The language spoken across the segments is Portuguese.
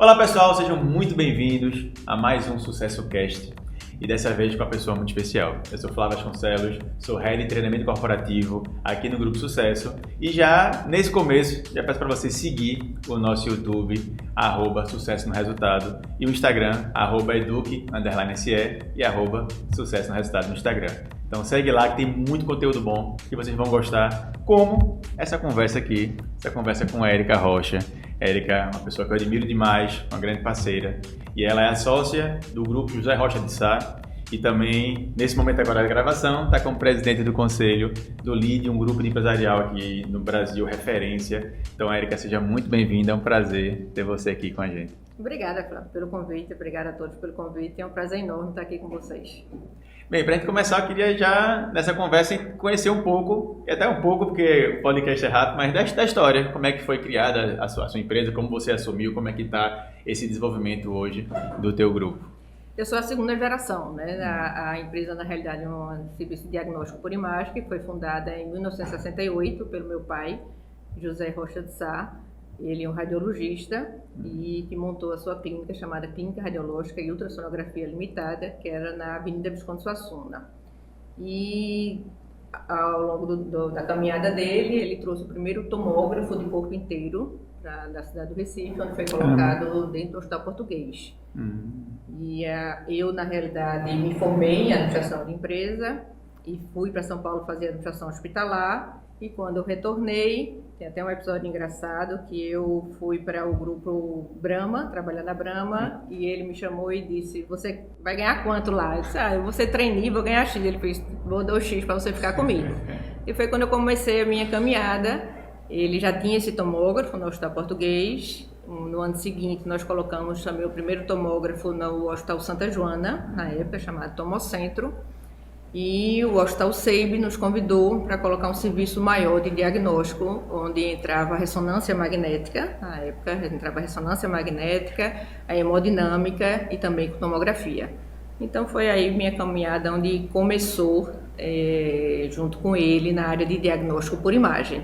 Olá pessoal, sejam muito bem-vindos a mais um Sucesso Cast e dessa vez com uma pessoa muito especial. Eu sou Flávio Vasconcelos, sou Head de Treinamento Corporativo aqui no Grupo Sucesso e já nesse começo já peço para você seguir o nosso YouTube, @Sucesso no Resultado e o Instagram, @eduque_se e @Sucesso no Resultado no Instagram. Então segue lá que tem muito conteúdo bom que vocês vão gostar, como essa conversa aqui, essa conversa com a Érica Rocha. Érica é uma pessoa que eu admiro demais, uma grande parceira, e ela é a sócia do grupo José Rocha de Sá e também, nesse momento agora da gravação, está como presidente do conselho do LEAD, um grupo de empresarial aqui no Brasil, referência. Então, Érica, seja muito bem-vinda, é um prazer ter você aqui com a gente. Obrigada, Flávio, pelo convite, obrigada a todos pelo convite, é um prazer enorme estar aqui com vocês. Bem, para a gente começar, eu queria já, nessa conversa, conhecer um pouco, e até um pouco, porque o podcast é rápido, mas da história, como é que foi criada a sua empresa, como você assumiu, como é que está esse desenvolvimento hoje do teu grupo. Eu sou a segunda geração, né? A empresa, na realidade, é um serviço de diagnóstico por imagem, que foi fundada em 1968 pelo meu pai, José Rocha de Sá. Ele é um radiologista e que montou a sua clínica chamada Clínica Radiológica e Ultrassonografia Limitada, que era na Avenida Visconde Suassuna. E ao longo da caminhada dele, ele trouxe o primeiro tomógrafo de corpo inteiro da cidade do Recife, onde foi colocado dentro do Hospital Português. E eu, na realidade, me formei em administração de empresa e fui para São Paulo fazer administração hospitalar. E quando eu retornei, tem até um episódio engraçado que eu fui para o grupo Brahma, trabalhar na Brahma, e ele me chamou e disse: "Você vai ganhar quanto lá?" Eu disse: "Eu vou ser trainee, vou ganhar X." Ele fez: "Vou dar o X para você ficar comigo." E foi quando eu comecei a minha caminhada. Ele já tinha esse tomógrafo no Hospital Português. No ano seguinte, nós colocamos também o primeiro tomógrafo no Hospital Santa Joana, na época chamado Tomocentro. E o Hospital Seib nos convidou para colocar um serviço maior de diagnóstico, onde entrava a ressonância magnética, na época entrava a ressonância magnética, a hemodinâmica e também tomografia. Então foi aí minha caminhada onde começou junto com ele na área de diagnóstico por imagem.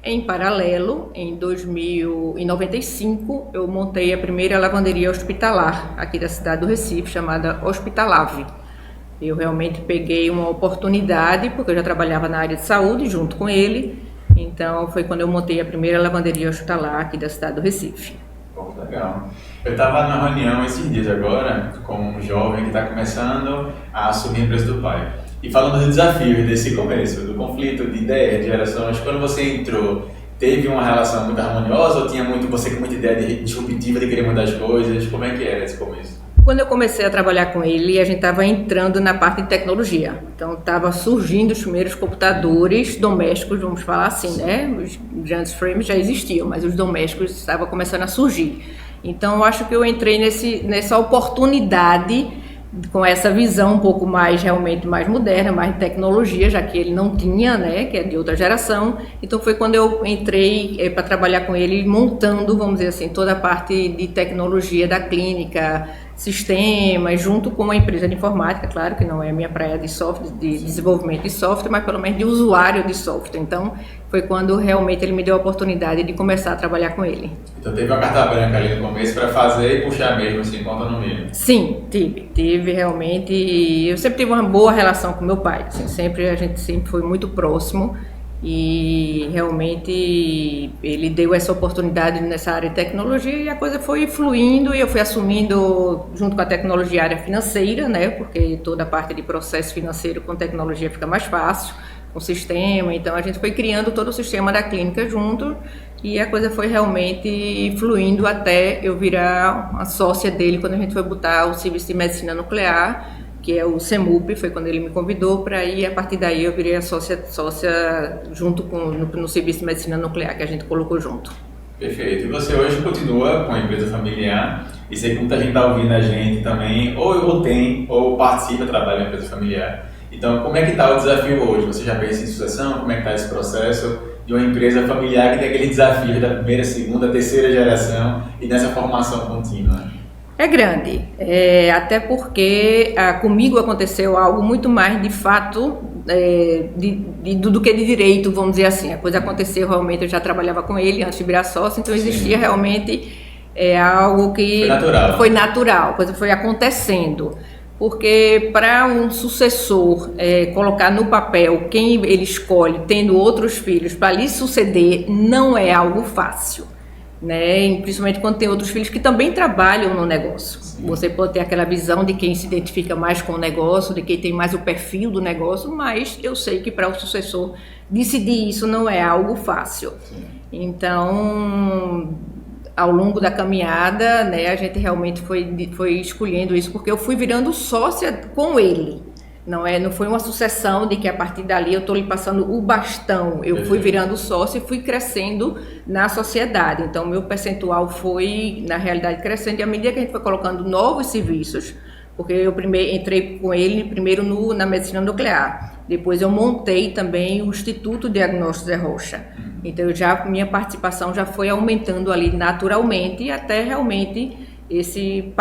Em paralelo, em 1995, eu montei a primeira lavanderia hospitalar aqui da cidade do Recife, chamada Hospitalave. Eu realmente peguei uma oportunidade, porque eu já trabalhava na área de saúde junto com ele, então foi quando eu montei a primeira lavanderia hospitalar aqui da cidade do Recife. Bom, legal. Eu estava na reunião esses dias agora com um jovem que está começando a assumir a empresa do pai. E falando dos desafios desse começo, do conflito de ideias, de gerações, quando você entrou, teve uma relação muito harmoniosa ou tinha você com muita ideia disruptiva de querer mudar as coisas? Como é que era esse começo? Quando eu comecei a trabalhar com ele, a gente estava entrando na parte de tecnologia. Então, estava surgindo os primeiros computadores domésticos, vamos falar assim, né? Os grandes frames já existiam, mas os domésticos estavam começando a surgir. Então, eu acho que eu entrei nessa oportunidade, com essa visão um pouco mais, realmente mais moderna, mais de tecnologia, já que ele não tinha, né? Que é de outra geração. Então, foi quando eu entrei para trabalhar com ele, montando, vamos dizer assim, toda a parte de tecnologia da clínica, sistemas, junto com uma empresa de informática, claro que não é a minha praia de software, de desenvolvimento de software, mas pelo menos de usuário de software. Então, foi quando realmente ele me deu a oportunidade de começar a trabalhar com ele. Então, teve uma carta branca ali no começo para fazer e puxar mesmo, assim, com autonomia? Sim, tive realmente. Eu sempre tive uma boa relação com meu pai, assim, a gente sempre foi muito próximo. E realmente ele deu essa oportunidade nessa área de tecnologia e a coisa foi fluindo e eu fui assumindo junto com a tecnologia a área financeira, né? Porque toda a parte de processo financeiro com tecnologia fica mais fácil, com sistema, então a gente foi criando todo o sistema da clínica junto e a coisa foi realmente fluindo até eu virar uma sócia dele quando a gente foi botar o serviço de medicina nuclear, que é o CEMUP, foi quando ele me convidou para ir, a partir daí eu virei a sócia junto no serviço de medicina nuclear que a gente colocou junto. Perfeito. E você hoje continua com a empresa familiar e sei que muita gente está ouvindo a gente também, ou participa, trabalha na empresa familiar. Então, como é que está o desafio hoje? Você já pensa em sucessão? Como é que está esse processo de uma empresa familiar que tem aquele desafio da primeira, segunda, terceira geração e nessa formação contínua? É grande, até porque comigo aconteceu algo muito mais de fato do que de direito, vamos dizer assim. A coisa aconteceu realmente, eu já trabalhava com ele antes de virar sócio, então existia realmente é algo que foi natural, a coisa foi acontecendo. Porque para um sucessor colocar no papel quem ele escolhe, tendo outros filhos, para lhe suceder, não é algo fácil, né? Principalmente quando tem outros filhos que também trabalham no negócio. Sim. Você pode ter aquela visão de quem se identifica mais com o negócio, de quem tem mais o perfil do negócio, mas eu sei que para o sucessor decidir isso não é algo fácil. Sim. Então, ao longo da caminhada, né, a gente realmente foi escolhendo isso, porque eu fui virando sócia com ele. Não foi uma sucessão de que a partir dali eu estou lhe passando o bastão. Eu fui virando sócio e fui crescendo na sociedade. Então, meu percentual foi, na realidade, crescendo. E à medida que a gente foi colocando novos serviços, porque eu entrei com ele primeiro na medicina nuclear. Depois eu montei também o Instituto Diagnóstico Zé Rocha. Então, minha participação já foi aumentando ali naturalmente, até realmente esse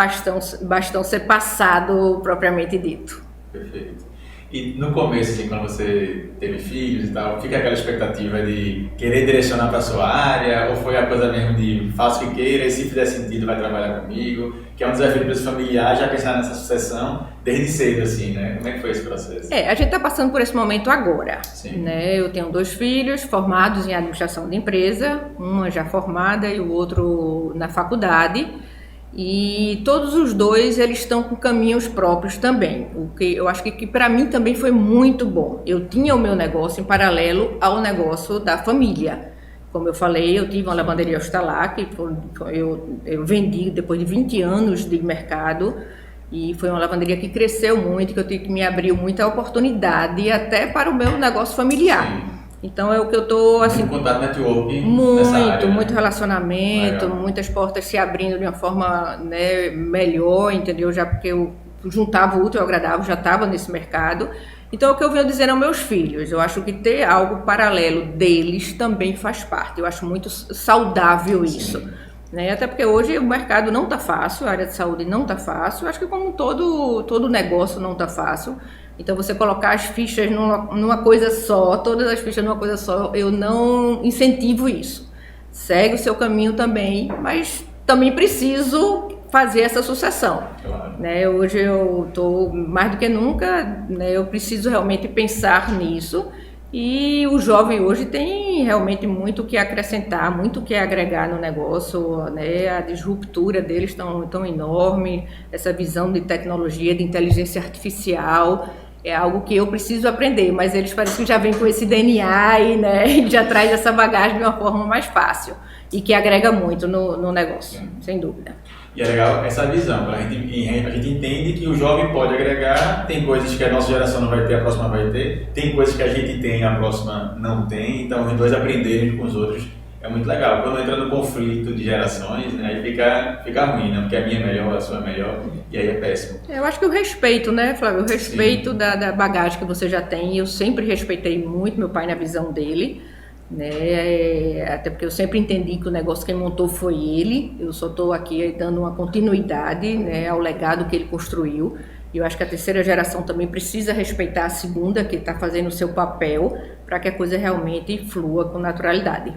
bastão ser passado propriamente dito. Perfeito. E no começo, assim, quando você teve filhos e tal, fica aquela expectativa de querer direcionar para a sua área, ou foi a coisa mesmo de faço o que queira e se fizer sentido vai trabalhar comigo, que é um desafio para esse familiar, já pensar nessa sucessão desde cedo, assim, né? Como é que foi esse processo? A gente está passando por esse momento agora, Sim. Né? Eu tenho 2 filhos formados em administração de empresa, uma já formada e o outro na faculdade. E todos os 2 eles estão com caminhos próprios também, o que eu acho que para mim também foi muito bom. Eu tinha o meu negócio em paralelo ao negócio da família. Como eu falei, eu tive uma lavanderia hospitalar que eu vendi depois de 20 anos de mercado, e foi uma lavanderia que cresceu muito, que me abriu muita oportunidade até para o meu negócio familiar. Sim. Então é o que eu tô assim, muito contato, networking nessa área, muito né? relacionamento, Legal. Muitas portas se abrindo de uma forma, né, melhor, entendeu? Já porque eu juntava o útil ao agradável, já estava nesse mercado. Então é o que eu venho dizer aos meus filhos, eu acho que ter algo paralelo deles também faz parte. Eu acho muito saudável isso. Sim. Né? Até porque hoje o mercado não está fácil, a área de saúde não está fácil. Eu acho que como todo negócio não está fácil. Então, você colocar as fichas numa coisa só, todas as fichas numa coisa só, eu não incentivo isso. Segue o seu caminho também, mas também preciso fazer essa sucessão. Claro. Né? Hoje eu estou, mais do que nunca, né, eu preciso realmente pensar nisso. E o jovem hoje tem realmente muito o que acrescentar, muito o que agregar no negócio, né? A disruptura deles tão enorme, essa visão de tecnologia, de inteligência artificial, é algo que eu preciso aprender, mas eles parecem que já vêm com esse DNA e, né, e já traz essa bagagem de uma forma mais fácil e que agrega muito no negócio, sem dúvida. E é legal essa visão, a gente entende que o jovem pode agregar, tem coisas que a nossa geração não vai ter, a próxima vai ter, tem coisas que a gente tem, a próxima não tem, então os 2 aprenderem com os outros é muito legal. Quando entra no conflito de gerações, né, aí fica ruim, né, porque a minha é melhor, a sua é melhor, e aí é péssimo. Eu acho que o respeito, né, Flávio, o respeito da bagagem que você já tem, eu sempre respeitei muito meu pai na visão dele, né? Até porque eu sempre entendi que o negócio quem montou foi ele, eu só estou aqui dando uma continuidade, né, ao legado que ele construiu. E eu acho que a terceira geração também precisa respeitar a segunda, que está fazendo o seu papel, para que a coisa realmente flua com naturalidade.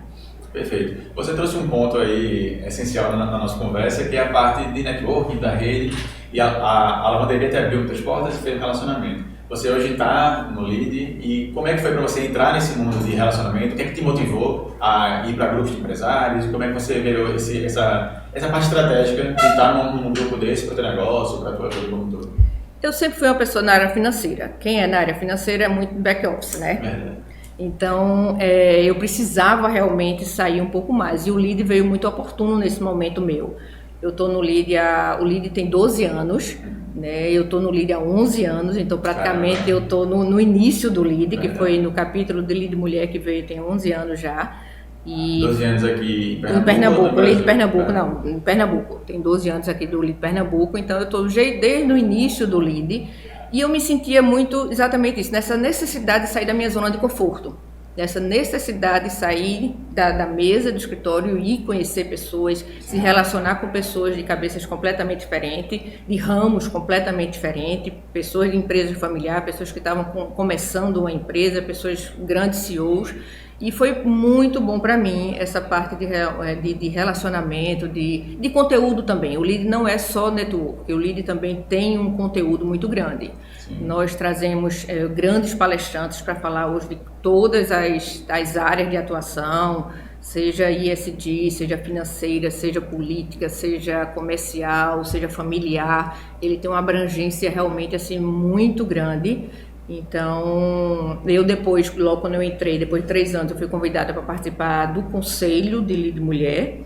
Perfeito. Você trouxe um ponto aí essencial na nossa conversa, que é a parte de networking, da rede, e a lavanderia te abriu muitas portas e fez um relacionamento. Você hoje está no LEAD, e como é que foi para você entrar nesse mundo de relacionamento? O que é que te motivou a ir para grupos de empresários? Como é que você virou essa parte estratégica de estar num grupo desse para o teu negócio, para a tua vida como todo? Eu sempre fui uma pessoa na área financeira. Quem é na área financeira é muito back-office, né? Verdade. Então, eu precisava realmente sair um pouco mais. E o LEAD veio muito oportuno nesse momento meu. Eu estou no LEAD, o LEAD tem 12 anos, né? Eu estou no LEAD há 11 anos, então praticamente eu estou no início do LEAD, que foi no capítulo do LEAD Mulher, que veio, tem 11 anos já. E 12 anos aqui em Pernambuco, LEAD Pernambuco, não, em Pernambuco. Tem 12 anos aqui do LEAD Pernambuco, então eu estou desde o início do LEAD. E eu me sentia muito, exatamente isso, nessa necessidade de sair da minha zona de conforto. Nessa necessidade de sair da mesa do escritório e conhecer pessoas, se relacionar com pessoas de cabeças completamente diferentes, de ramos completamente diferentes, pessoas de empresas familiares, pessoas que estavam começando uma empresa, pessoas grandes CEOs. E foi muito bom para mim essa parte de relacionamento, de conteúdo também. O LEAD não é só network, o LEAD também tem um conteúdo muito grande. Sim. Nós trazemos grandes palestrantes para falar hoje de todas as áreas de atuação, seja ESG, seja financeira, seja política, seja comercial, seja familiar. Ele tem uma abrangência realmente assim, muito grande. Então, eu depois, logo quando eu entrei, depois de 3 anos, eu fui convidada para participar do Conselho de LEAD Mulher.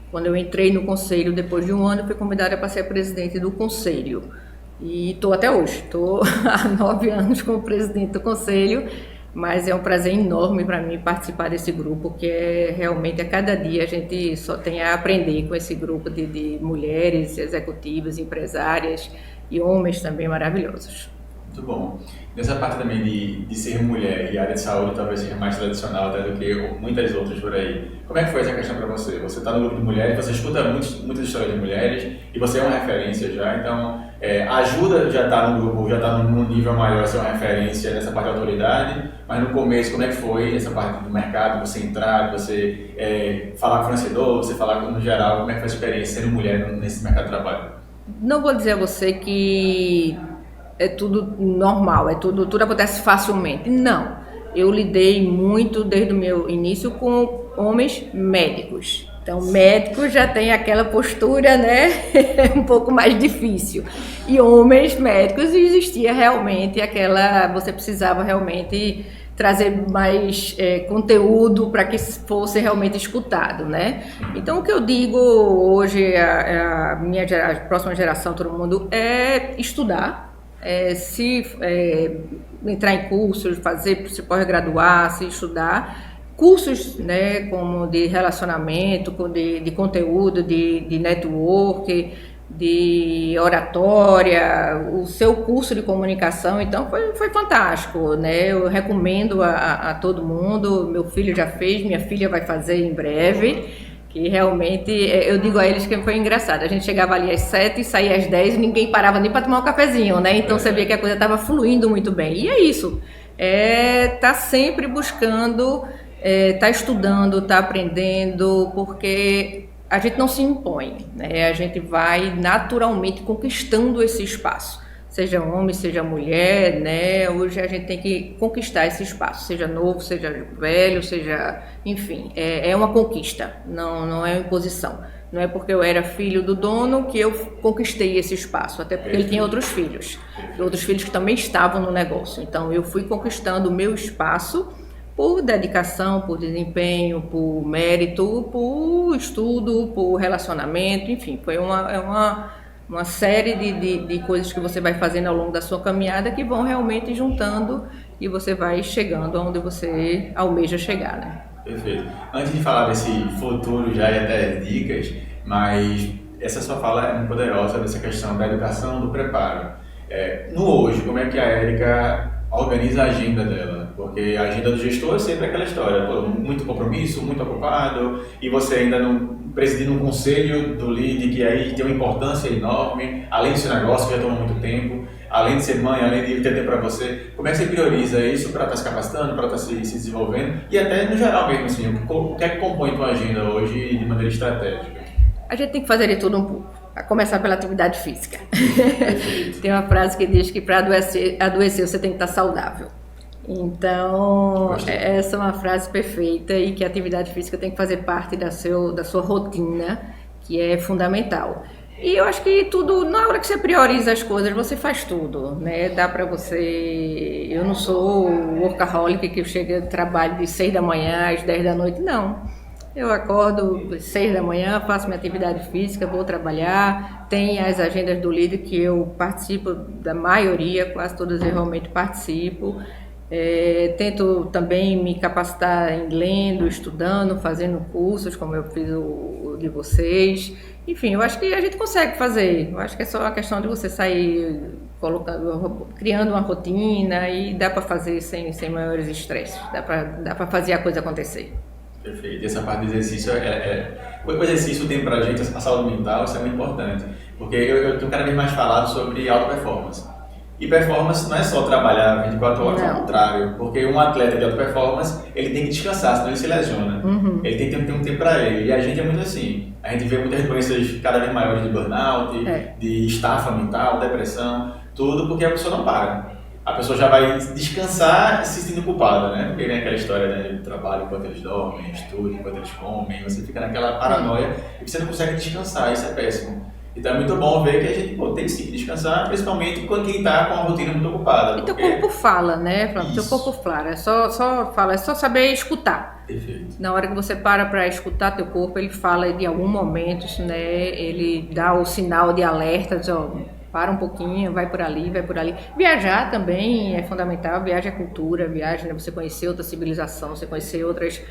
Quando eu entrei no Conselho, depois de 1 ano, eu fui convidada para ser presidente do Conselho. E estou até hoje, estou há 9 anos como presidente do Conselho, mas é um prazer enorme para mim participar desse grupo, que realmente a cada dia a gente só tem a aprender com esse grupo de mulheres executivas, empresárias e homens também maravilhosos. Muito bom. Nessa parte também de ser mulher e a área de saúde talvez seja mais tradicional até do que muitas outras por aí. Como é que foi essa questão para você? Você está no grupo de mulheres, você escuta muitas histórias de mulheres e você é uma referência já, então ajuda já estar no grupo, já está num nível maior, ser uma referência nessa parte de autoridade, mas no começo como é que foi essa parte do mercado, você entrar, você falar com o fornecedor, você falar no geral, como é que foi a experiência sendo mulher nesse mercado de trabalho? Não vou dizer a você que é tudo normal, tudo acontece facilmente. Não, eu lidei muito desde o meu início com homens médicos. Então, médicos já tem aquela postura, né, um pouco mais difícil. E homens médicos existia realmente você precisava realmente trazer mais conteúdo para que fosse realmente escutado, né? Então, o que eu digo hoje, a próxima geração, todo mundo, é estudar. Entrar em cursos, se pós-graduar, se estudar, cursos, né, como de relacionamento, de conteúdo, de network, de oratória, o seu curso de comunicação, então foi fantástico, né? Eu recomendo a todo mundo, meu filho já fez, minha filha vai fazer em breve. Que realmente, eu digo a eles que foi engraçado, a gente chegava ali às 7 e saía às 10 e ninguém parava nem para tomar um cafezinho, né? Então você via que a coisa estava fluindo muito bem. E é isso, tá sempre buscando, tá estudando, tá aprendendo, porque a gente não se impõe, né? A gente vai naturalmente conquistando esse espaço. Seja homem, seja mulher, né? Hoje a gente tem que conquistar esse espaço, seja novo, seja velho, seja... Enfim, é uma conquista, não é uma imposição. Não é porque eu era filho do dono que eu conquistei esse espaço, até porque ele tinha outros filhos que também estavam no negócio. Então, eu fui conquistando o meu espaço por dedicação, por desempenho, por mérito, por estudo, por relacionamento, enfim, foi uma série de coisas que você vai fazendo ao longo da sua caminhada que vão realmente juntando e você vai chegando onde você almeja chegar, né? Perfeito. Antes de falar desse futuro já e até dicas, mas essa sua fala é muito poderosa dessa questão da educação, do preparo. No hoje, como é que a Érica organiza a agenda dela? Porque a agenda do gestor é sempre aquela história, muito compromisso, muito ocupado, e você ainda não presidindo um conselho do LEAD que aí tem uma importância enorme, além do seu negócio que já toma muito tempo, além de ser mãe, além de ter tempo para você. Como é que você prioriza isso para estar se capacitando, para estar se desenvolvendo e até no geral mesmo, assim, o que é que compõe a tua agenda hoje de maneira estratégica? A gente tem que fazer de tudo um pouco, a começar pela atividade física. Tem uma frase que diz que para adoecer você tem que estar saudável. Então, essa é uma frase perfeita e que a atividade física tem que fazer parte da sua rotina, que é fundamental. E eu acho que tudo, na hora que você prioriza as coisas, você faz tudo, né? Dá pra você... Eu não sou workaholic que chega trabalho de 6 da manhã às 10 da noite, não. Eu acordo às 6 da manhã, faço minha atividade física, vou trabalhar, tem as agendas do líder que eu participo da maioria, quase todas eu realmente participo. Tento também me capacitar em lendo, estudando, fazendo cursos, como eu fiz o de vocês. Enfim, eu acho que a gente consegue fazer. Eu acho que é só uma questão de você sair criando uma rotina e dá para fazer sem maiores estresses. Dá para fazer a coisa acontecer. Perfeito. E essa parte do exercício o exercício tem pra gente a saúde mental, isso é muito importante. Porque eu tenho cada vez mais falado sobre alta performance. E performance não é só trabalhar 24 horas, ao contrário. Porque um atleta de alta performance, ele tem que descansar, senão ele se lesiona. Ele tem que ter um tempo para ele. E a gente é muito assim. A gente vê muitas doenças cada vez maiores de burnout, de estafa mental, depressão, tudo porque a pessoa não para. A pessoa já vai descansar se sentindo culpada, né? Porque vem aquela história, né, de trabalho enquanto eles dormem, estudo enquanto eles comem, você fica naquela paranoia e você não consegue descansar, isso é péssimo. Então é muito bom ver que a gente tem sim que descansar, principalmente quando quem está com a rotina muito ocupada. E teu corpo fala, né, Flávio? Teu corpo fala, é só saber escutar. Perfeito. Na hora que você para escutar teu corpo, ele fala de algum momento, né, ele dá o sinal de alerta, diz, ó, para um pouquinho, vai por ali, vai por ali. Viajar também é fundamental, viagem é cultura, viagem, né, você conhecer outra civilização, você conhecer outros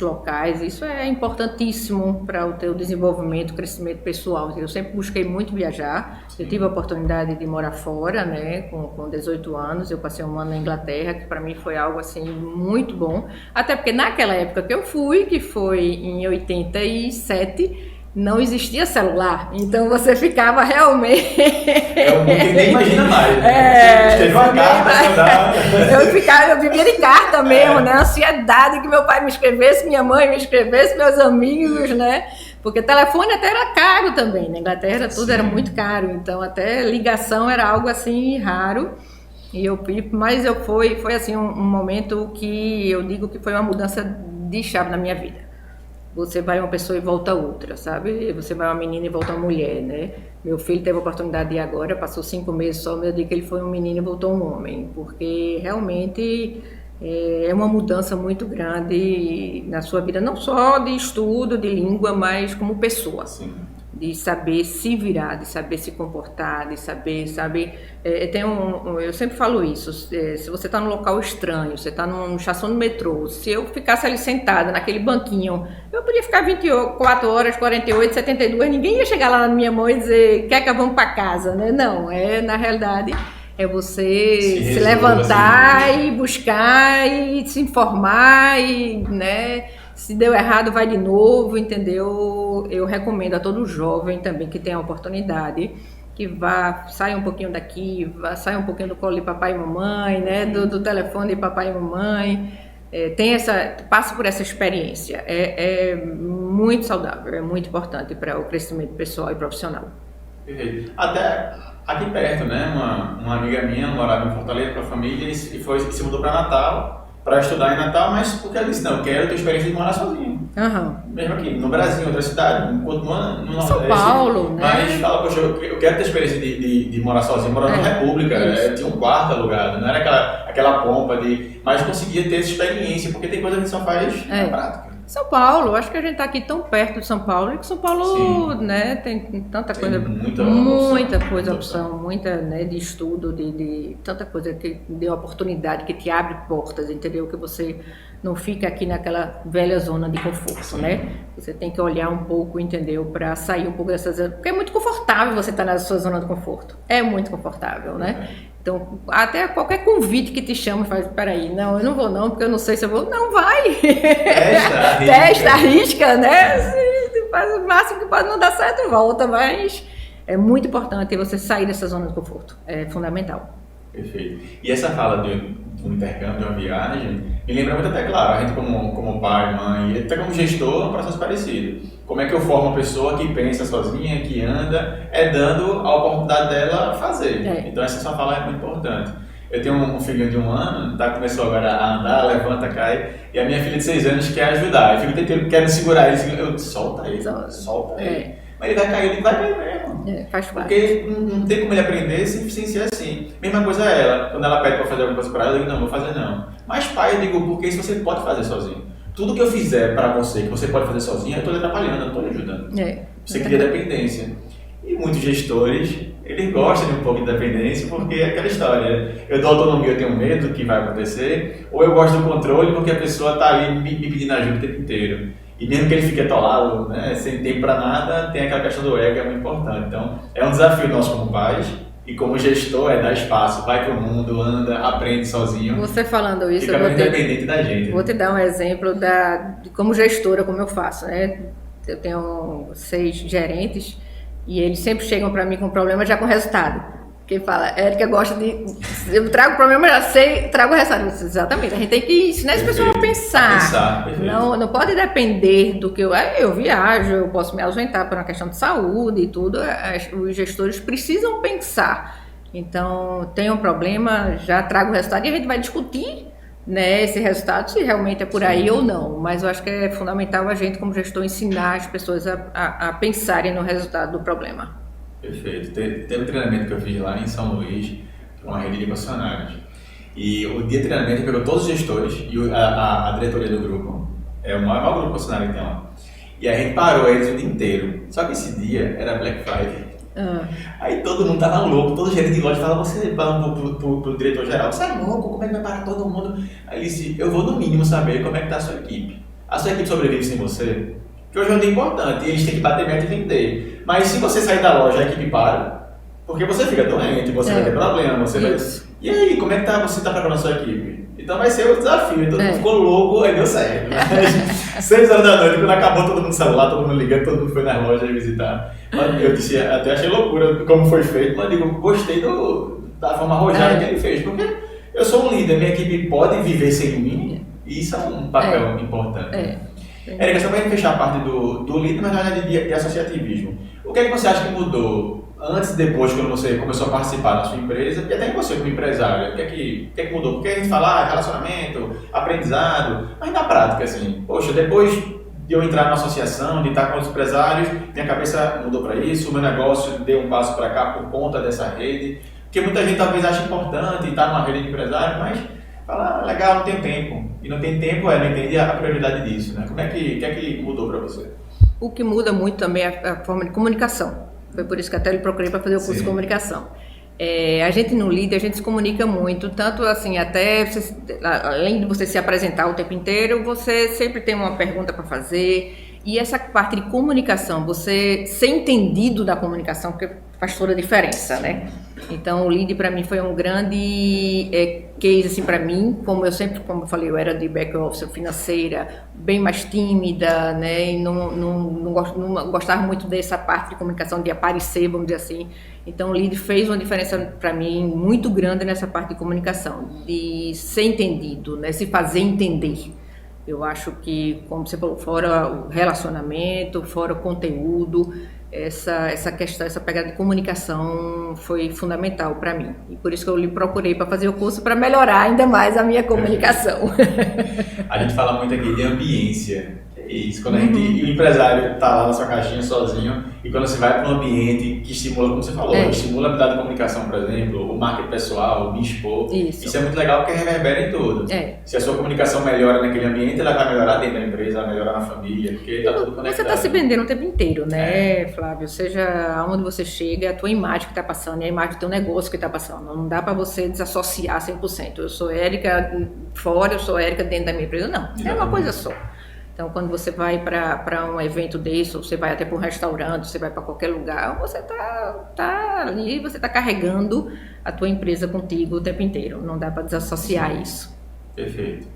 locais, isso é importantíssimo para o teu desenvolvimento, crescimento pessoal. Eu sempre busquei muito viajar. Sim. Eu tive a oportunidade de morar fora, né, com 18 anos, eu passei um ano na Inglaterra, que para mim foi algo assim muito bom, até porque naquela época que eu fui, que foi em 87, não existia celular, então você ficava realmente... É um mundo que nem imagina mais, né? Você teve uma carta, eu vivia de carta mesmo, né? Ansiedade que meu pai me escrevesse, minha mãe me escrevesse, meus amigos, né? Porque telefone até era caro também, na Inglaterra tudo era muito caro, então até ligação era algo assim raro. Mas foi assim um momento que eu digo que foi uma mudança de chave na minha vida. Você vai uma pessoa e volta outra, sabe? Você vai uma menina e volta uma mulher, né? Meu filho teve a oportunidade de ir agora, passou 5 meses só, mas eu digo que ele foi um menino e voltou um homem, porque realmente é uma mudança muito grande na sua vida, não só de estudo, de língua, mas como pessoa. Sim. De saber se virar, de saber se comportar, de saber, sabe? Eu sempre falo isso, se você está num local estranho, você está numa estação de metrô, se eu ficasse ali sentada naquele banquinho, eu podia ficar 24 horas, 48, 72, ninguém ia chegar lá na minha mão e dizer, quer que vamos para casa, né? Não, na realidade... É você se levantar assim, e buscar e se informar e, né, se deu errado vai de novo, entendeu? Eu recomendo a todo jovem também que tenha a oportunidade que saia um pouquinho daqui, saia um pouquinho do colo de papai e mamãe, né, do telefone de papai e mamãe. Passe por essa experiência. É muito saudável, é muito importante para o crescimento pessoal e profissional. Perfeito. Até aqui perto, né? Uma amiga minha morava em Fortaleza com a família e se mudou para Natal, para estudar em Natal, mas porque ela disse, não, eu quero ter experiência de morar sozinho. Mesmo aqui, no Brasil, em outra cidade, no Nordeste. São Paulo, né? Mas fala, poxa, eu quero ter experiência de morar sozinho, morar na República, tinha um quarto alugado, não era aquela pompa mas conseguia ter essa experiência, porque tem coisa que só faz na prática. São Paulo, acho que a gente está aqui tão perto de São Paulo e que São Paulo, né, tem tanta coisa, muita opção, muita, né, de estudo, de tanta coisa que dê oportunidade, que te abre portas, entendeu? Que você não fica aqui naquela velha zona de conforto, né? Você tem que olhar um pouco, entendeu? Para sair um pouco dessas... Porque é muito confortável você estar na sua zona de conforto. É muito confortável, né? Então, até qualquer convite que te chame, faz, peraí, não, eu não vou não, porque eu não sei se eu vou. Não, vai! Testa, arrisca, né? Faz o máximo que pode não dar certo, volta, mas é muito importante você sair dessa zona de conforto. É fundamental. Perfeito. E essa fala do intercâmbio, de uma viagem, me lembra muito até, claro, a gente como pai, mãe, e até como gestor, é um processo parecido. Como é que eu formo uma pessoa que pensa sozinha, que anda, dando a oportunidade dela fazer. Então essa sua fala é muito importante. Eu tenho um filhinho de 1 ano, começou agora a andar, levanta, cai, e a minha filha de 6 anos quer ajudar. Eu fico tentando, quero segurar ele, eu solta ele. Mas ele vai cair mesmo. Faz parte. Porque não tem como ele aprender sem ser assim. Mesma coisa ela, quando ela pede para fazer alguma coisa para ela, eu digo, não, vou fazer não. Mas pai, eu digo, porque isso você pode fazer sozinho. Tudo que eu fizer para você, que você pode fazer sozinho, eu estou lhe atrapalhando, eu não estou lhe ajudando. Você cria dependência. E muitos gestores, eles gostam de um pouco de dependência, porque é aquela história. Eu dou autonomia, eu tenho medo do que vai acontecer, ou eu gosto do controle porque a pessoa está ali me pedindo ajuda o tempo inteiro. E mesmo que ele fique atolado, né, sem tempo para nada, tem aquela questão do ego, que é muito importante. Então, é um desafio nosso como pais, e como gestor dar espaço, vai pro mundo, anda, aprende sozinho. Você falando isso, fica independente da gente. Vou te dar um exemplo de como gestora, como eu faço, né? Eu tenho 6 gerentes e eles sempre chegam para mim com problema já com resultado. Quem fala, Érica gosta de... Eu trago o problema, já sei, trago o resultado. Exatamente, a gente tem que ensinar as pessoas a pensar. Não pode depender do que eu viajo, eu posso me ausentar por uma questão de saúde e tudo. Os gestores precisam pensar. Então, tem um problema, já trago o resultado e a gente vai discutir, né, esse resultado, se realmente é por aí ou não. Mas eu acho que é fundamental a gente, como gestor, ensinar as pessoas a pensarem no resultado do problema. Perfeito. Teve um treinamento que eu fiz lá em São Luís, com uma rede de funcionários. E o dia de treinamento pegou todos os gestores e a diretoria do grupo. É o maior grupo de funcionários que tem lá. E a gente parou eles o dia inteiro. Só que esse dia era Black Friday. Aí todo mundo tava louco, todo gerente de loja falava, você falando pro diretor-geral, você é louco, como é que vai parar todo mundo? Aí ele disse, eu vou no mínimo saber como é que tá a sua equipe. A sua equipe sobrevive sem você? Que hoje é um dia importante, e eles têm que bater meta e vender. Mas se você sair da loja, a equipe para, porque você fica doente, você vai ter problema, você vai... E aí, como é que você tá preparando a sua equipe? Então vai ser o desafio, todo mundo ficou louco, aí deu certo. 6 horas da noite, quando acabou, todo mundo saiu lá, todo mundo ligando, todo mundo foi na loja visitar. Eu disse, até achei loucura como foi feito, mas digo, gostei da forma arrojada que ele fez, porque eu sou um líder, minha equipe pode viver sem mim, e isso é um papel importante. Érica, só para fechar a parte do líder, mas na verdade de associativismo. O que é que você acha que mudou antes e depois, quando você começou a participar da sua empresa, e até você como empresário? O que é que mudou? Porque a gente fala relacionamento, aprendizado, mas na prática, assim, poxa, depois de eu entrar na associação, de estar com os empresários, minha cabeça mudou para isso, o meu negócio deu um passo para cá por conta dessa rede, porque muita gente talvez ache importante estar numa rede de empresários, mas fala, legal, não tem tempo. E não tem tempo, não entende a prioridade disso, né? O que é que mudou para você? O que muda muito também é a forma de comunicação. Foi por isso que até eu procurei para fazer o curso de comunicação. A gente no líder, a gente se comunica muito, tanto assim, até além de você se apresentar o tempo inteiro, você sempre tem uma pergunta para fazer. E essa parte de comunicação, você ser entendido da comunicação, porque faz toda a diferença, né? Então, o lead para mim foi um grande case, assim, para mim, como eu falei, eu era de back office financeira, bem mais tímida, né? E não gostava muito dessa parte de comunicação, de aparecer, vamos dizer assim. Então, o lead fez uma diferença para mim muito grande nessa parte de comunicação, de ser entendido, né? Se fazer entender. Eu acho que, como você falou, fora o relacionamento, fora o conteúdo, essa questão, essa pegada de comunicação foi fundamental para mim. E por isso que eu lhe procurei para fazer o curso, para melhorar ainda mais a minha comunicação. A gente fala muito aqui de ambiência. É isso, quando o empresário está lá na sua caixinha sozinho e quando você vai para um ambiente que estimula, como você falou, estimula a habilidade de comunicação, por exemplo, o marketing pessoal, o me expor, isso é muito legal porque reverbera em tudo. Se a sua comunicação melhora naquele ambiente, ela vai melhorar dentro da empresa, vai melhorar na família, porque está tudo conectado. Você está se vendendo o tempo inteiro, né, Flávio? Seja aonde você chega, é a tua imagem que está passando, é a imagem do teu negócio que está passando. Não dá para você desassociar 100%. Eu sou Érica fora, eu sou Érica dentro da minha empresa. Não, é uma coisa só. Então, quando você vai para um evento desse, ou você vai até para um restaurante, você vai para qualquer lugar, você tá ali, você está carregando a tua empresa contigo o tempo inteiro. Não dá para desassociar isso. Perfeito.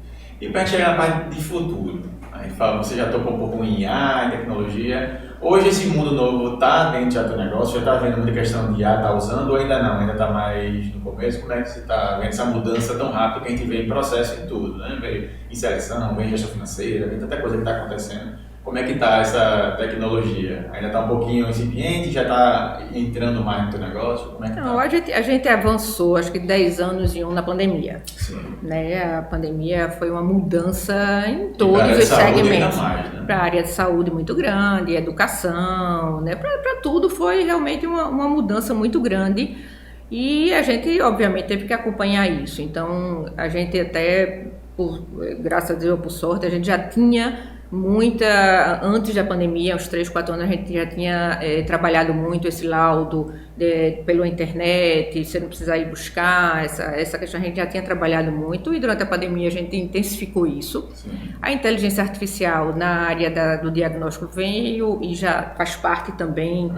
E para chegar na parte de futuro, a gente fala, você já tocou um pouco em IA, em tecnologia. Hoje esse mundo novo está dentro já do teu negócio? Já está vendo muita questão de IA, está usando ou ainda não? Ainda está mais no começo? Como é que você está vendo essa mudança tão rápida que a gente vê em processo em tudo, né? Vê em seleção, vê em gestão financeira, vê tanta coisa que está acontecendo. Como é que está essa tecnologia? Ainda está um pouquinho incipiente? Já está entrando mais no teu negócio? Como é que não, tá? A gente avançou, acho que 10 anos em na pandemia. Sim. Né? A pandemia foi uma mudança em todos os segmentos. Né? Para a área de saúde muito grande, educação, né? Para tudo foi realmente uma mudança muito grande. E a gente, obviamente, teve que acompanhar isso. Então, a gente até, graças a Deus, por sorte, a gente já tinha antes da pandemia, uns 3, 4 anos, a gente já tinha trabalhado muito esse laudo pela internet, você não precisar ir buscar, essa questão a gente já tinha trabalhado muito e durante a pandemia a gente intensificou isso. Sim. A inteligência artificial na área do diagnóstico veio e já faz parte também,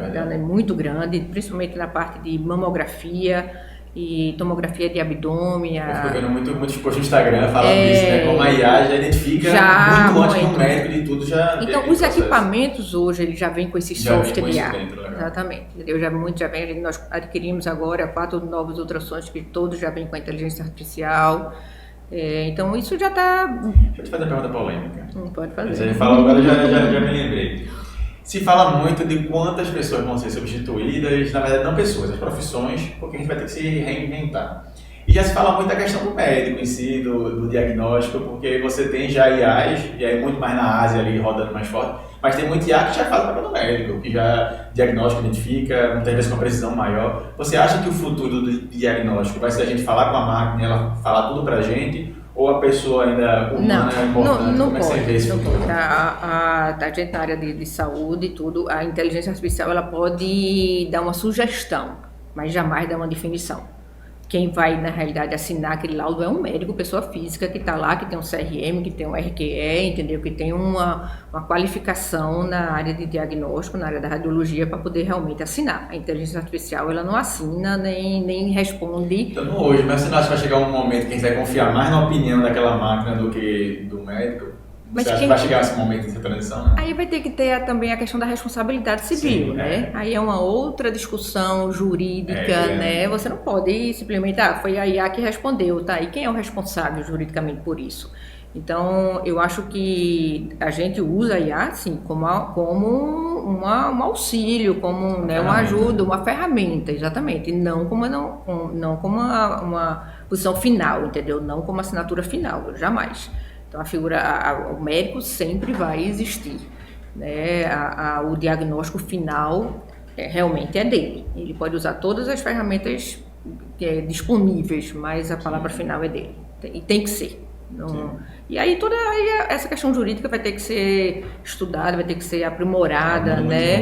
muito grande, principalmente na parte de mamografia. e tomografia de abdômen. Eu fico vendo muitos posts no Instagram falando disso, né? Como a IA já identifica muito antes do médico de tudo já. Então, os equipamentos hoje, eles já vêm com esse software de IA. Dentro, exatamente. Entendeu? Já vem, nós adquirimos agora 4 novos ultrassons que todos já vêm com a inteligência artificial. Então, isso já está... Deixa eu te fazer uma pergunta polêmica. Pode fazer. Você falou agora, já me lembrei. Se fala muito de quantas pessoas vão ser substituídas, na verdade não pessoas, as profissões, porque a gente vai ter que se reinventar. E já se fala muito da questão do médico em si, do diagnóstico, porque você tem já IAs, e aí muito mais na Ásia ali rodando mais forte, mas tem muito IA que já faz o papel do médico, que já diagnóstico, identifica, muitas vezes com precisão maior. Você acha que o futuro do diagnóstico vai ser a gente falar com a máquina, ela falar tudo pra gente, ou a pessoa ainda humana é importante? Não Como é que você vê esse futuro? A gente na área de saúde e tudo, a inteligência artificial ela pode dar uma sugestão, mas jamais dar uma definição. Quem vai, na realidade, assinar aquele laudo é um médico, pessoa física, que está lá, que tem um CRM, que tem um RQE, entendeu? Que tem uma qualificação na área de diagnóstico, na área da radiologia, para poder realmente assinar. A inteligência artificial, ela não assina, nem responde. Então, hoje, mas você não acha que vai chegar um momento que a gente vai confiar mais na opinião daquela máquina do que do médico? Mas você acha que vai chegar esse momento dessa transição? Né? Aí vai ter que ter também a questão da responsabilidade civil, sim, né? Aí é uma outra discussão jurídica, né? Você não pode simplesmente, foi a IA que respondeu, tá? E quem é o responsável juridicamente por isso? Então, eu acho que a gente usa a IA, sim, como um auxílio, como uma ajuda, uma ferramenta, exatamente. Não como uma posição final, entendeu? Não como assinatura final, jamais. Então, o médico sempre vai existir, né? O diagnóstico final realmente é dele. Ele pode usar todas as ferramentas disponíveis, mas a palavra final é dele. E tem que ser. E aí toda essa questão jurídica vai ter que ser estudada, vai ter que ser aprimorada, né?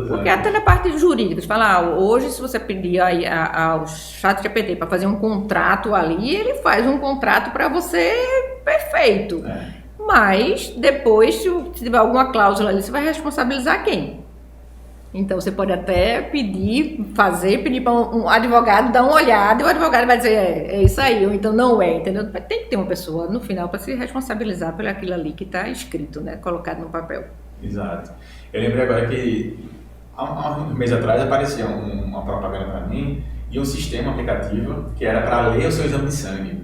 Porque até na parte jurídica, você fala, hoje se você pedir ao ChatGPT para fazer um contrato ali, ele faz um contrato para você perfeito. Mas depois, se tiver alguma cláusula ali, você vai responsabilizar quem? Então, você pode até pedir para um advogado dar uma olhada e o advogado vai dizer, é isso aí, ou então não é, entendeu? Tem que ter uma pessoa no final para se responsabilizar por aquilo ali que está escrito, né? Colocado no papel. Exato. Eu lembrei agora que há um mês atrás aparecia uma propaganda para mim de um sistema aplicativo que era para ler o seu exame de sangue.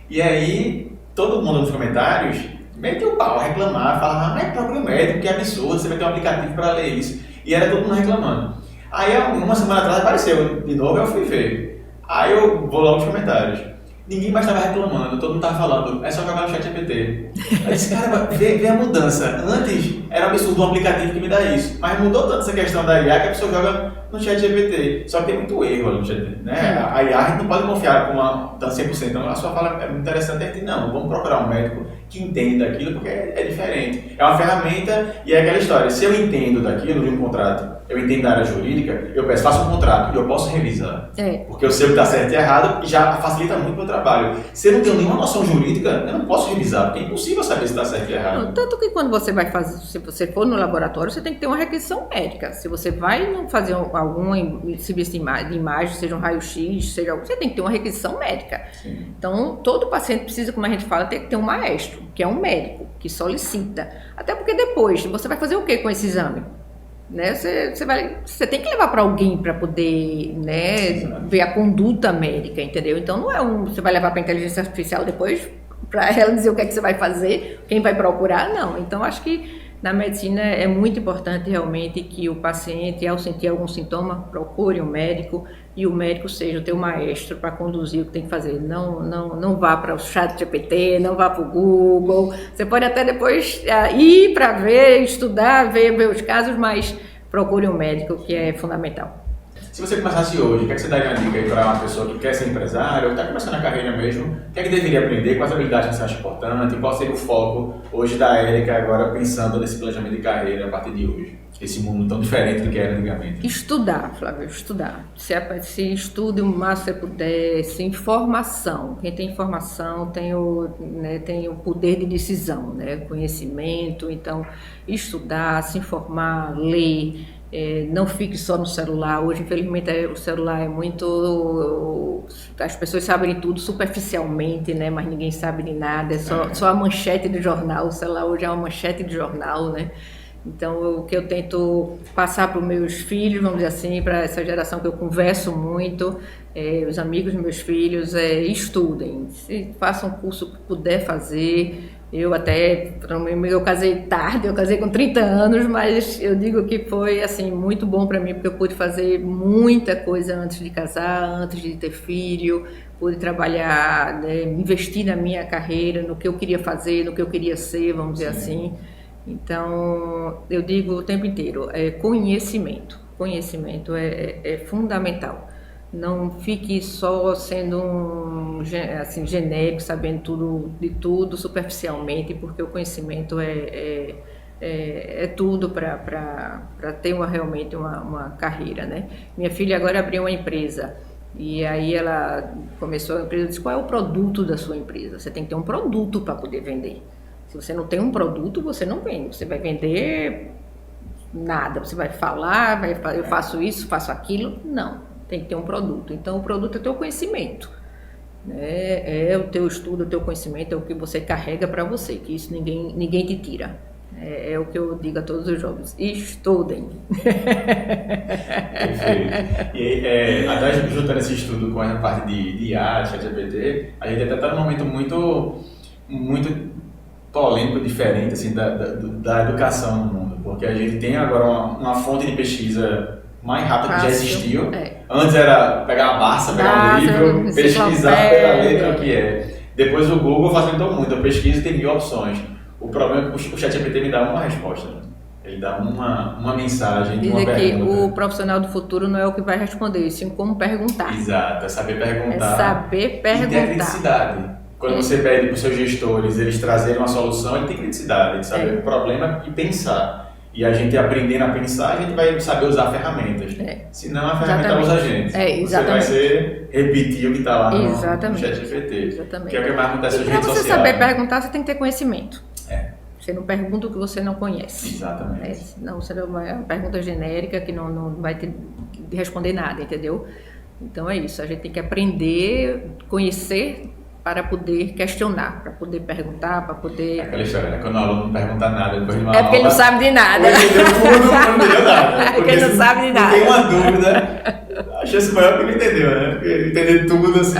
E aí, todo mundo nos comentários meteu o pau, reclamar, falava, mas é próprio médico, que absurdo, você vai ter um aplicativo para ler isso. E era todo mundo reclamando. Aí, uma semana atrás apareceu de novo, eu fui ver. Aí eu vou logo nos comentários. Ninguém mais estava reclamando, todo mundo estava falando, é só jogar no ChatGPT. Aí disse, cara, vê a mudança. Antes era absurdo um aplicativo que me dá isso, mas mudou tanto essa questão da IA que a pessoa joga no ChatGPT. Só que tem muito erro ali no ChatGPT, né? A IA a gente não pode confiar com 100%. Então a sua fala é muito interessante, a gente não, vamos procurar um médico que entenda aquilo, porque é diferente. É uma ferramenta e é aquela história. Se eu entendo daquilo, de um contrato, eu entendo da área jurídica, eu faço um contrato e eu posso revisar. Porque eu sei o que está certo e errado e já facilita muito o meu trabalho. Se eu não tenho nenhuma noção jurídica, eu não posso revisar, porque é impossível saber se está certo e errado. Tanto que quando você vai fazer, se você for no laboratório, você tem que ter uma requisição médica. Se você vai fazer algum serviço de imagem, seja um raio-x, você tem que ter uma requisição médica. Sim. Então, todo paciente precisa, como a gente fala, ter que ter um maestro, que é um médico, que solicita. Até porque depois, você vai fazer o que com esse exame? Né? Você tem que levar para alguém para poder, né, ver a conduta médica, entendeu? Então, não é você vai levar para a inteligência artificial depois para ela dizer o que é que você vai fazer, quem vai procurar, não. Então, acho que na medicina é muito importante realmente que o paciente, ao sentir algum sintoma, procure um médico e o médico seja o teu maestro para conduzir o que tem que fazer. Não vá para o ChatGPT, não vá para o Google. Você pode até depois ir para ver, estudar, ver os casos, mas procure um médico, que é fundamental. Se você começasse hoje, o que é que você daria uma dica aí para uma pessoa que quer ser empresário ou está começando a carreira mesmo? O que é que deveria aprender? Quais habilidades você acha importante? Qual seria o foco hoje da Érica agora pensando nesse planejamento de carreira a partir de hoje? Esse mundo tão diferente do que era antigamente. Estudar, Flávio, estudar. Se estude o máximo que você puder, se informação. Quem tem informação tem o poder de decisão, né? Conhecimento. Então, estudar, se informar, ler. Não fique só no celular. Hoje, infelizmente, o celular é muito... As pessoas sabem tudo superficialmente, né? Mas ninguém sabe de nada. É só a manchete do jornal. O celular hoje é uma manchete de jornal, né? Então, o que eu tento passar para os meus filhos, vamos dizer assim, para essa geração que eu converso muito, os amigos dos meus filhos, estudem. Se façam um curso que puder fazer. Eu casei tarde, eu casei com 30 anos, mas eu digo que foi assim muito bom para mim, porque eu pude fazer muita coisa antes de casar, antes de ter filho, pude trabalhar, né, investir na minha carreira, no que eu queria fazer, no que eu queria ser, vamos dizer assim. Então, eu digo o tempo inteiro, conhecimento é fundamental. Não fique só sendo assim, genérico, sabendo tudo de tudo superficialmente, porque o conhecimento é tudo para ter realmente uma carreira, né? Minha filha agora abriu uma empresa e aí ela começou a empresa e disse: qual é o produto da sua empresa? Você tem que ter um produto para poder vender. Se você não tem um produto, você não vende. Você vai vender nada, você vai falar, eu faço isso, faço aquilo. Não. Tem que ter um produto. Então, o produto é o teu conhecimento. É o teu estudo, o teu conhecimento, é o que você carrega para você, que isso ninguém te tira. É o que eu digo a todos os jovens: estudem. Perfeito. E até juntando esse estudo com a parte de IA, ChatGPT, a gente até está num momento muito polêmico, diferente assim, da educação no mundo, porque a gente tem agora uma fonte de pesquisa mais rápida que já existiu. Antes era pegar a Barça, pegar um livro, pesquisar pela letra o que é. Depois o Google facilitou muito, eu pesquiso e tem 1000 opções. O problema é que o ChatGPT me dá uma resposta, né? Ele dá uma mensagem, uma pergunta. Dizem que o profissional do futuro não é o que vai responder, sim como perguntar. Exato, é saber perguntar. É saber perguntar. E ter criticidade. Quando você pede para os seus gestores eles trazerem uma solução, ele tem criticidade, de saber o problema e pensar. E a gente aprendendo a pensar, a gente vai saber usar ferramentas. Senão a ferramenta usa a gente. Você vai repetir o que está lá no ChatGPT. Que é o que mais acontece nas redes sociais. Para você saber perguntar, você tem que ter conhecimento. Você não pergunta o que você não conhece. Exatamente. Senão você não é uma pergunta genérica que não vai responder nada, entendeu? Então é isso, a gente tem que aprender, conhecer, para poder questionar, para poder perguntar, para poder... Aquela história, né? Quando o aluno não pergunta nada depois de uma aula... É porque ele não sabe de nada. Ele entendeu tudo, não entendeu nada. Porque ele não sabe de nada. Tem uma dúvida, a chance maior que ele entendeu, né? Porque ele entendeu tudo assim.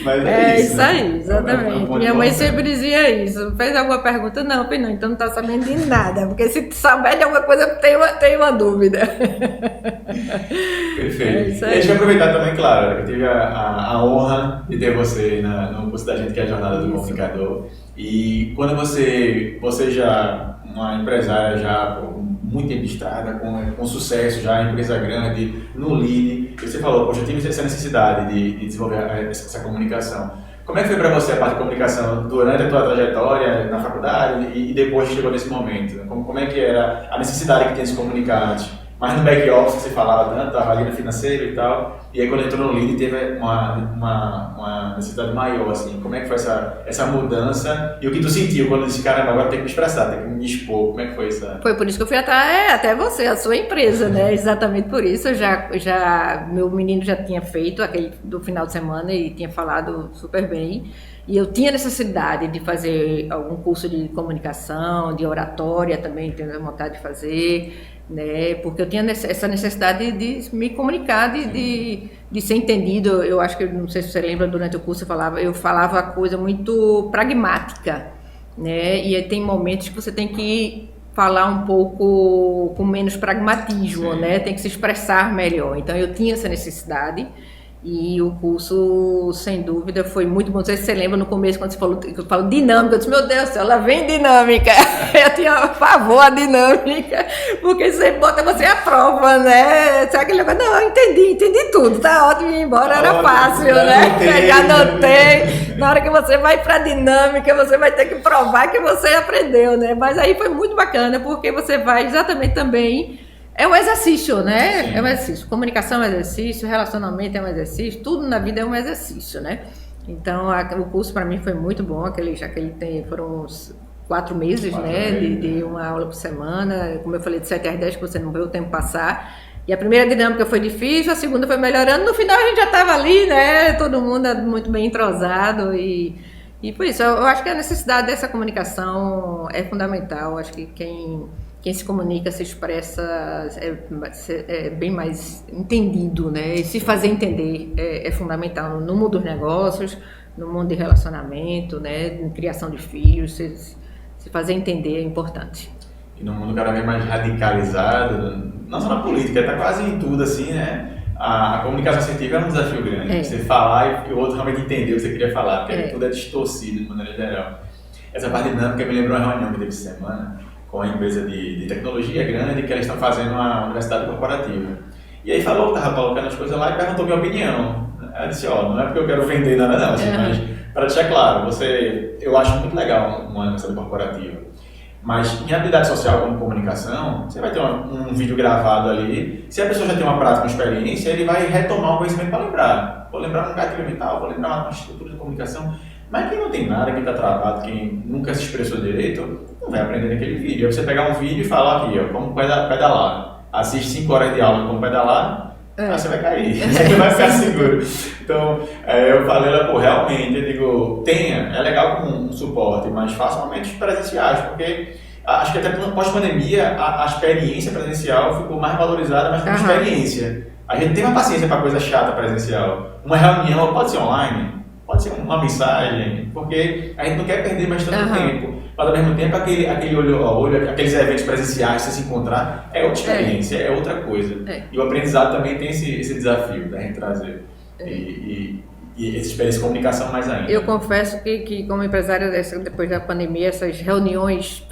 Mas isso aí, exatamente. Minha mãe sempre dizia isso. Fez alguma pergunta? Não, então não está sabendo de nada. Porque se souber de alguma coisa, tem uma dúvida. Perfeito. E a gente vai aproveitar também, claro, eu tive a honra de ter você no curso da gente, que é a Jornada do Comunicador. E quando você já, uma empresária já muito tempo de estrada, com sucesso já, empresa grande, no lead, você falou: poxa, eu tive essa necessidade de desenvolver essa comunicação. Como é que foi para você a parte de comunicação durante a tua trajetória na faculdade e depois que chegou nesse momento? Como é que era a necessidade que tinha de se comunicar antes? Mas no back-office você falava tanto, estava ali no financeiro e tal, e aí quando entrou no lead teve uma necessidade maior, assim. Como é que foi essa mudança e o que tu sentiu quando disse: caramba, agora tem que me expressar, tem que me expor? Como é que foi isso? Foi por isso que eu fui até você, a sua empresa, né? Exatamente por isso. Meu menino já tinha feito aquele do final de semana e tinha falado super bem. E eu tinha necessidade de fazer algum curso de comunicação, de oratória também, tenho vontade de fazer, né? Porque eu tinha essa necessidade de me comunicar, de ser entendido. Eu acho que, não sei se você lembra, durante o curso eu falava coisa muito pragmática, né? E tem momentos que você tem que falar um pouco com menos pragmatismo, né? Tem que se expressar melhor. Então eu tinha essa necessidade. E o curso, sem dúvida, foi muito bom. Não sei se você lembra no começo, quando eu falo dinâmica, eu disse: meu Deus do céu, ela vem dinâmica. Eu tinha favor a dinâmica, porque você bota você à prova, né? Sabe aquele negócio? Não, eu entendi tudo, tá ótimo, ir embora era fácil, né? Já anotei. Na hora que você vai pra dinâmica, você vai ter que provar que você aprendeu, né? Mas aí foi muito bacana, porque você vai exatamente também... É um exercício, né? Sim. É um exercício. Comunicação é um exercício, relacionamento é um exercício, tudo na vida é um exercício, né? Então, o curso para mim foi muito bom, foram 4 meses, 4 né? meses. De uma aula por semana, como eu falei, de 7 às 10, que você não vê o tempo passar. E a primeira dinâmica foi difícil, a segunda foi melhorando, no final a gente já estava ali, né? Todo mundo muito bem entrosado e por isso, eu acho que a necessidade dessa comunicação é fundamental. Acho que quem se comunica, se expressa, é bem mais entendido, né? E se fazer entender é fundamental no mundo dos negócios, no mundo de relacionamento, né? De criação de filhos, se fazer entender é importante. E no mundo cada vez mais radicalizado, não só na política, está quase em tudo assim, né? A comunicação assertiva é um desafio grande. Você falar e o outro realmente entender o que você queria falar, porque tudo é distorcido de maneira geral. Essa parte dinâmica me lembrou uma reunião que teve essa semana com uma empresa de tecnologia grande que eles estão fazendo uma universidade corporativa. E aí falou que estava colocando as coisas lá e perguntou minha opinião. Ela disse, não é porque eu quero vender nada não, assim, mas para deixar claro, eu acho muito legal uma universidade corporativa. Mas em habilidade social como comunicação, você vai ter um vídeo gravado ali. Se a pessoa já tem uma prática, uma experiência, ele vai retomar o conhecimento para lembrar. Vou lembrar um gatilho mental, vou lembrar uma estrutura de comunicação. Mas quem não tem nada, quem está travado, quem nunca se expressou direito, não vai aprender naquele vídeo. Aí você pegar um vídeo e falar aqui, como pedalar. Assiste 5 horas de aula como pedalar, aí você vai cair, você vai ficar seguro. Então, eu falei lá, realmente, eu digo, é legal como um suporte, mas faça momentos presenciais, porque acho que até pós-pandemia a experiência presencial ficou mais valorizada, mas como experiência. A gente tem uma paciência para coisa chata presencial. Uma reunião pode ser online, pode ser uma mensagem, porque a gente não quer perder mais tanto tempo. Mas ao mesmo tempo, aquele olho a olho, aqueles eventos presenciais, você se encontrar, é outra experiência, é outra coisa. E o aprendizado também tem esse desafio da gente trazer. E essa experiência de comunicação mais ainda. Eu confesso que como empresária, depois da pandemia, essas reuniões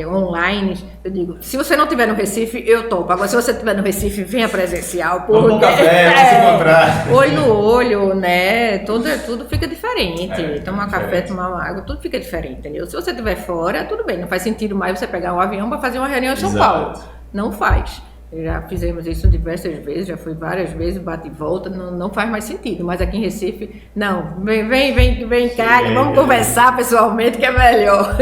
online, eu digo, se você não estiver no Recife, eu topo. Agora, se você estiver no Recife, venha presencial. Vamos um café, vamos se encontrar. Olho no olho, né? Tudo fica diferente. Tomar um café, tomar uma água, tudo fica diferente, entendeu? Se você estiver fora, tudo bem. Não faz sentido mais você pegar um avião para fazer uma reunião em São Paulo. Não faz. Já fizemos isso diversas vezes, já fui várias vezes, bate e volta, não faz mais sentido. Mas aqui em Recife, não, vem cá, vamos conversar pessoalmente que é melhor.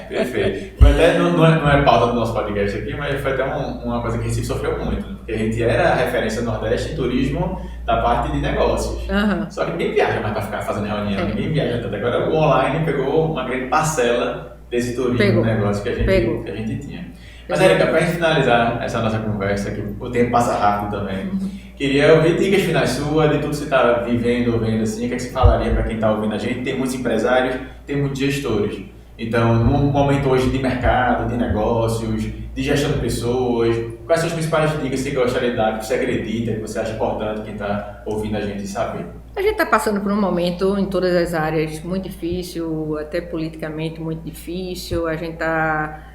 Perfeito. Foi até, não é pauta do nosso podcast aqui, mas foi até uma coisa que Recife sofreu muito, né? Porque a gente era a referência no Nordeste em turismo da parte de negócios. Só que ninguém viaja mais para ficar fazendo reunião, ninguém viaja tanto. Agora o online pegou uma grande parcela desse turismo do negócio que a gente tinha. Mas, Érica, para a gente finalizar essa nossa conversa, que o tempo passa rápido também, queria ouvir dicas finais suas de tudo que você está vivendo, ouvindo, assim, o que você falaria para quem está ouvindo a gente? Tem muitos empresários, tem muitos gestores. Então, num momento hoje de mercado, de negócios, de gestão de pessoas, quais são as principais dicas que você gostaria de dar, que você acredita, que você acha importante quem está ouvindo a gente saber? A gente está passando por um momento em todas as áreas muito difícil, até politicamente muito difícil, a gente está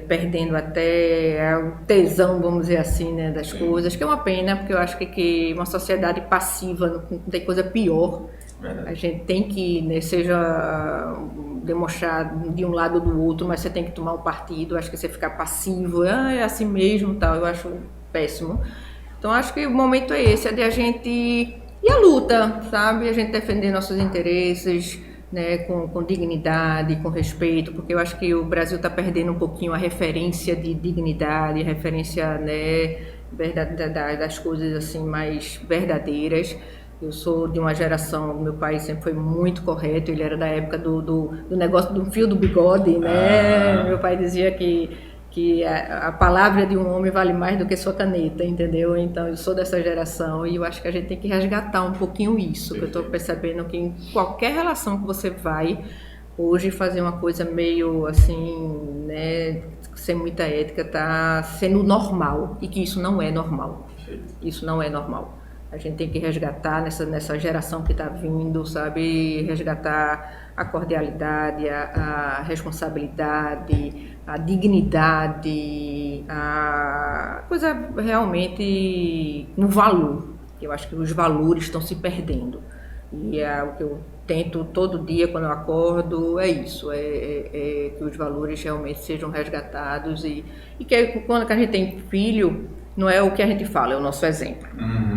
perdendo até o tesão, vamos dizer assim, né, das coisas, que é uma pena, porque eu acho que uma sociedade passiva não tem coisa pior. Verdade. A gente tem que, né, seja demonstrar de um lado ou do outro, mas você tem que tomar um partido. Acho que você ficar passivo, é assim mesmo, tal, eu acho péssimo. Então acho que o momento é esse, é de a gente ir à luta, sabe? A gente defender nossos interesses, né, com dignidade, com respeito, porque eu acho que o Brasil está perdendo um pouquinho a referência de dignidade, a referência, né, das coisas assim mais verdadeiras. Eu sou de uma geração, meu pai sempre foi muito correto, ele era da época do negócio do fio do bigode, né? Meu pai dizia que a palavra de um homem vale mais do que sua caneta, entendeu? Então, eu sou dessa geração e eu acho que a gente tem que resgatar um pouquinho isso, que eu estou percebendo que em qualquer relação que você vai, hoje fazer uma coisa meio assim, né, sem muita ética, está sendo normal, e que isso não é normal. Isso não é normal. A gente tem que resgatar nessa geração que está vindo, sabe? Resgatar a cordialidade, a responsabilidade, a dignidade, a coisa realmente no valor. Eu acho que os valores estão se perdendo. E o que eu tento todo dia quando eu acordo é isso, é que os valores realmente sejam resgatados e que quando a gente tem filho, não é o que a gente fala, é o nosso exemplo.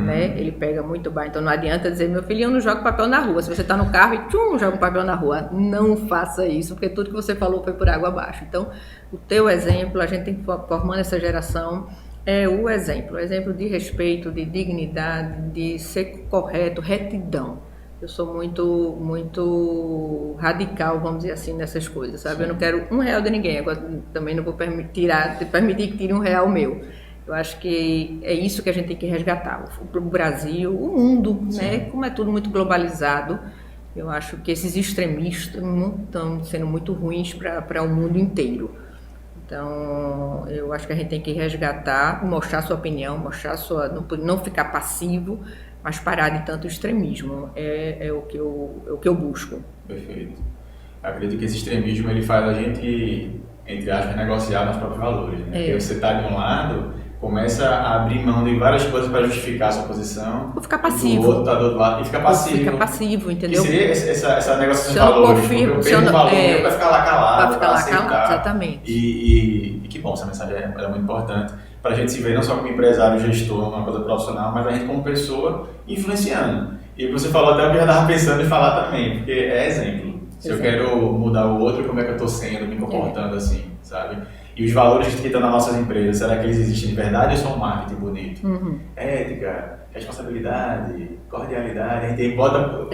né? Ele pega muito bem. Então não adianta dizer, meu filhinho não joga papel na rua. Se você está no carro e joga um papel na rua, não faça isso, porque tudo que você falou foi por água abaixo. Então, o teu exemplo, a gente tem que formando essa geração, é o exemplo de respeito, de dignidade, de ser correto, retidão. Eu sou muito radical, vamos dizer assim, nessas coisas, sabe? Sim. Eu não quero R$1 de ninguém, agora também não vou permitir que tire R$1 meu. Eu acho que é isso que a gente tem que resgatar. O Brasil, o mundo, né? Como é tudo muito globalizado, eu acho que esses extremistas estão sendo muito ruins para o mundo inteiro. Então, eu acho que a gente tem que resgatar, mostrar sua opinião, não ficar passivo, mas parar de tanto extremismo. É o que eu busco. Perfeito. Acredito que esse extremismo ele faz a gente, entre aspas, negociar nos próprios valores. Né? Porque você está de um lado, começa a abrir mão de várias coisas para justificar a sua posição. Ou ficar passivo. O outro está do outro lado e fica passivo. Fica passivo, entendeu? Que seria essa negociação de valores. Porque eu perco o valor meu para ficar lá calado. Para ficar lá calado, exatamente. E que bom, essa mensagem é muito importante. Para a gente se ver não só como empresário, gestor, uma coisa profissional, mas a gente como pessoa influenciando. E você falou até o que eu já estava pensando em falar também, porque é exemplo. Se eu quero mudar o outro, como é que eu estou sendo, me comportando assim, sabe? E os valores que estão nas nossas empresas, será que eles existem de verdade ou são um marketing bonito? Ética, responsabilidade, cordialidade, a gente bota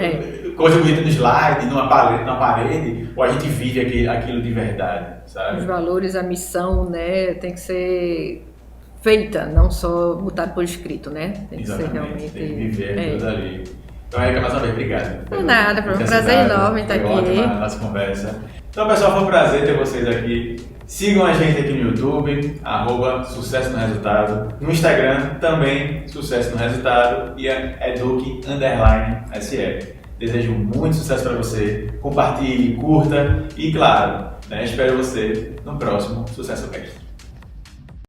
coisa bonita no slide, numa parede, ou a gente vive aquilo de verdade, sabe? Os valores, a missão, né, tem que ser feita, não só botar por escrito, né? Tem que ser realmente... tem que viver aquilo ali. Então, Érica, mais uma vez, obrigado. Por nada, foi um prazer enorme estar aqui. Ótima a nossa conversa. Então, pessoal, foi um prazer ter vocês aqui. Sigam a gente aqui no YouTube, @Sucesso no Resultado. No Instagram, também Sucesso no Resultado. E Eduque_SE. Desejo muito sucesso para você. Compartilhe, curta e, claro, espero você no próximo Sucesso Cast.